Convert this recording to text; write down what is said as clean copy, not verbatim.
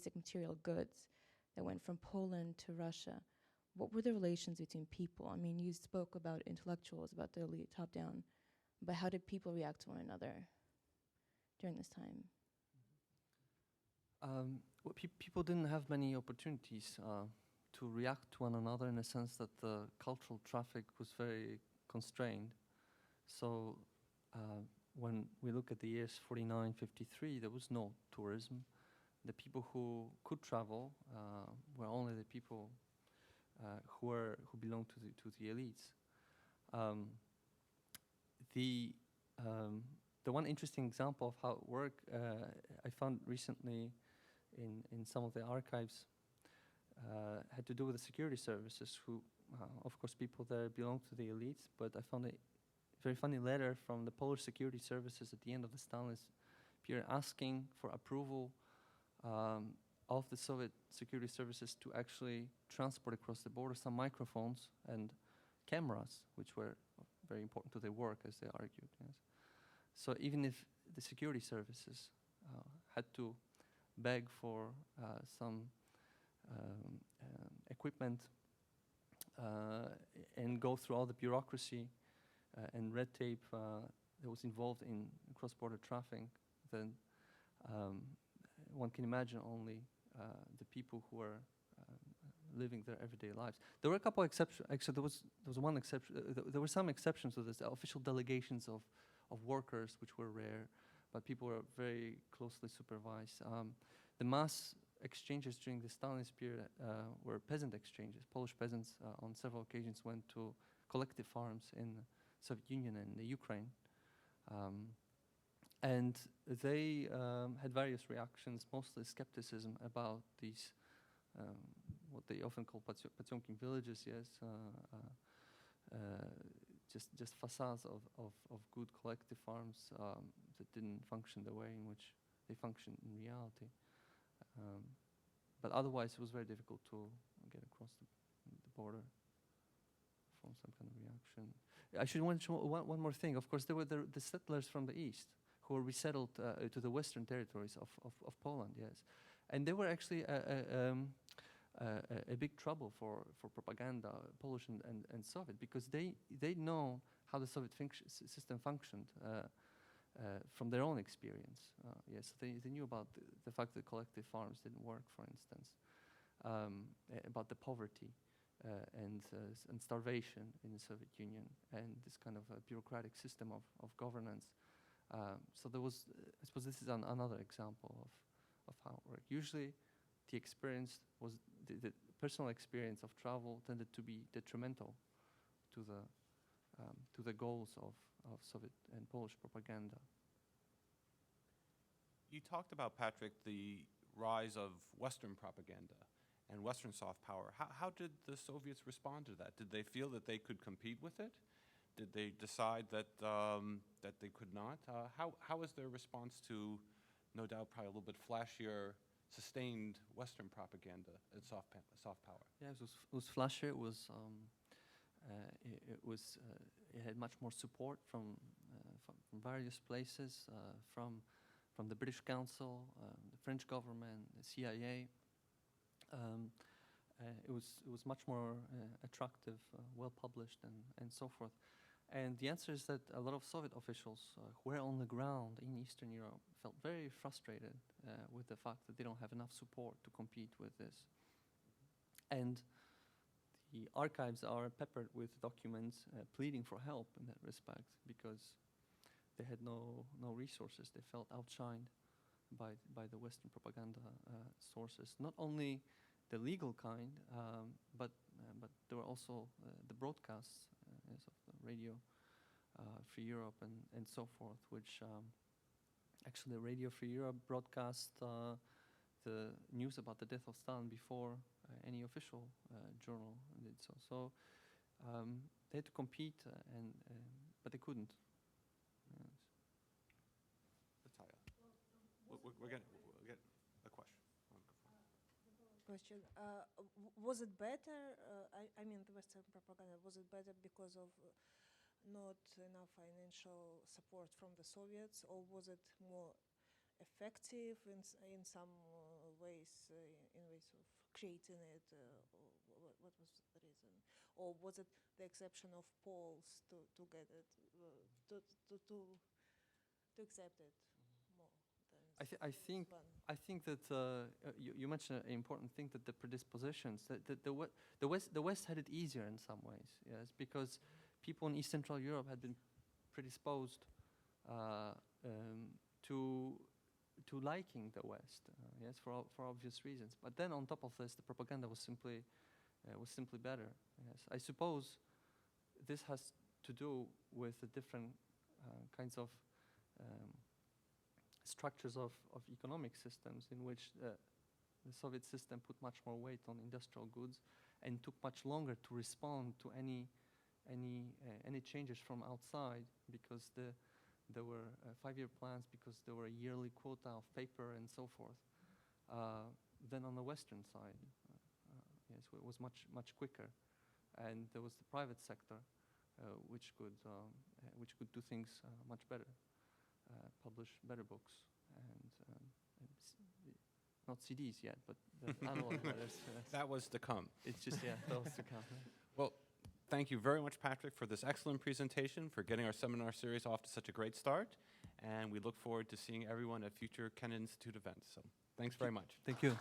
basic material goods that went from Poland to Russia. What were the relations between people? I mean, you spoke about intellectuals, about the elite top-down, but how did people react to one another during this time? Well, people didn't have many opportunities to react to one another, in the sense that the cultural traffic was very constrained. So when we look at the years 49, 53, there was no tourism. The people who could travel were only the people who belonged to the elites. The one interesting example of how it worked I found recently in some of the archives had to do with the security services, who, of course, people there belong to the elites, but I found a very funny letter from the Polish security services at the end of the Stalinist period asking for approval of the Soviet security services to actually transport across the border some microphones and cameras, which were very important to their work, as they argued. Yes. So even if the security services had to beg for some equipment and go through all the bureaucracy and red tape that was involved in cross-border traffic, then one can imagine only the people who were living their everyday lives. There were a couple of exceptions. Actually, there was one exception. There were some exceptions to this. Official delegations of workers, which were rare, but people were very closely supervised. The mass exchanges during the Stalinist period were peasant exchanges. Polish peasants on several occasions went to collective farms in the Soviet Union and the Ukraine. And they had various reactions, mostly skepticism about these, what they often call Potemkin villages, yes, just facades of good collective farms that didn't function the way in which they functioned in reality. But otherwise, it was very difficult to get across the border from some kind of reaction. I should mention one more thing. Of course, there were the settlers from the east who were resettled to the western territories of Poland, yes. And they were actually a big trouble for propaganda, Polish and Soviet, because they know how the Soviet system functioned from their own experience. Yes, they knew about the fact that collective farms didn't work, for instance, about the poverty and starvation in the Soviet Union, and this kind of a bureaucratic system of governance. So there was, I suppose this is another example of how it worked. Usually the experience was, the personal experience of travel tended to be detrimental to the goals of Soviet and Polish propaganda. You talked about, Patryk, the rise of Western propaganda and Western soft power. How did the Soviets respond to that? Did they feel that they could compete with it? Did they decide that that they could not? How was their response to, no doubt, probably a little bit flashier, sustained Western propaganda and soft power? Yeah, it was flashier. It had much more support from various places, from the British Council, the French government, the CIA. It was much more attractive, well published, and so forth. And the answer is that a lot of Soviet officials who were on the ground in Eastern Europe felt very frustrated with the fact that they don't have enough support to compete with this. And the archives are peppered with documents pleading for help in that respect, because they had no resources. They felt outshined by the Western propaganda sources. Not only the legal kind, but there were also the broadcasts of the Radio Free Europe and so forth, which actually Radio Free Europe broadcast the news about the death of Stalin before any official journal did so. So they had to compete, but they couldn't. Yes. We're getting a question. Was it better, I mean the Western propaganda, was it better because of not enough financial support from the Soviets, or was it more effective in some ways in ways of creating it? What was the reason? Or was it the exception of Poles to get it to accept it more than I think that you mentioned an important thing, that the predispositions, that the West had it easier in some ways, yes, because people in East Central Europe had been predisposed to liking the West, yes, for obvious reasons. But then on top of this, the propaganda was simply better. Yes, I suppose this has to do with the different kinds of structures of economic systems in which the Soviet system put much more weight on industrial goods and took much longer to respond to any changes from outside, because there were 5-year plans, because there were a yearly quota of paper and so forth. Then on the Western side, yes, it was much quicker, and there was the private sector which could do things much better. Publish better books and not CDs yet, but the analog letters. That was to come. It's just, yeah, that was to come. Well, thank you very much, Patryk, for this excellent presentation, for getting our seminar series off to such a great start, and we look forward to seeing everyone at future Kennan Institute events. So thanks very much. Thank you.